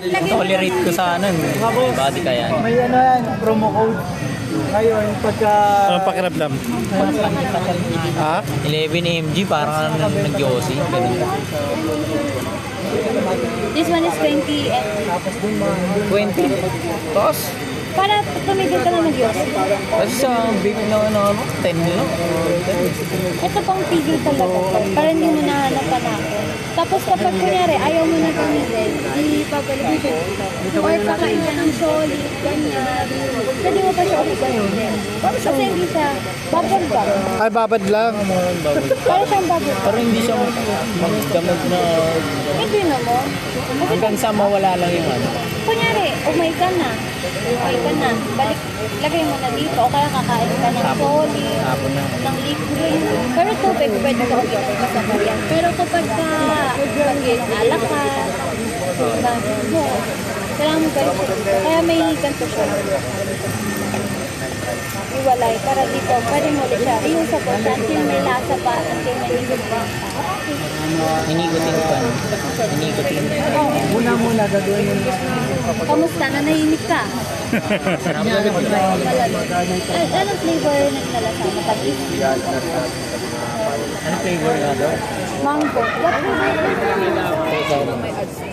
Tolerate ko sa ano, body kaya. May ano yan, promo code. Ngayon, pagka... Anong pakiramdam? Ha? 11 mg, parang nag-yossi. This one is 20 and 20. Tapos, para tumigil ka na mag-yos. kasi sa big na ano, 10 lang. Ito pang tigil talaga to, para hindi mo nahanap-hanapin. Tapos kapag kunyari, ayaw mo na tumigil, ipabalik mo. Or kakain ka ng solid, ganyan. Pwede mo pa siya ulit gamitin. Kasi hindi siya bubble gum. Ay, babad lang. Para siyang bubble gum. Pero hindi siya magdamag na Hindi naman. Kasi hanggang sa mawala lang yung ano. kunyari, umay ka na. Balik, lagay mo na dito. O kaya kakain ka ng solid, Tapon na. ng liquid. Pero tubig, pwede ka ulit kasama yan. Pero kapag ka mag-alak ka, kailangan mo balik siya. Kaya may ganito siya. Iwalay. Para dito, pwede mo ulit siya. Yung sa po, until may lasa pa, until may liquid pa. Inikutin pa. Inikutin. Muna gagawin yung... Kamusta? Nanahimik ka? Anong flavor na nalasa? Matamis? Ano flavor nga daw? Mango. What flavor?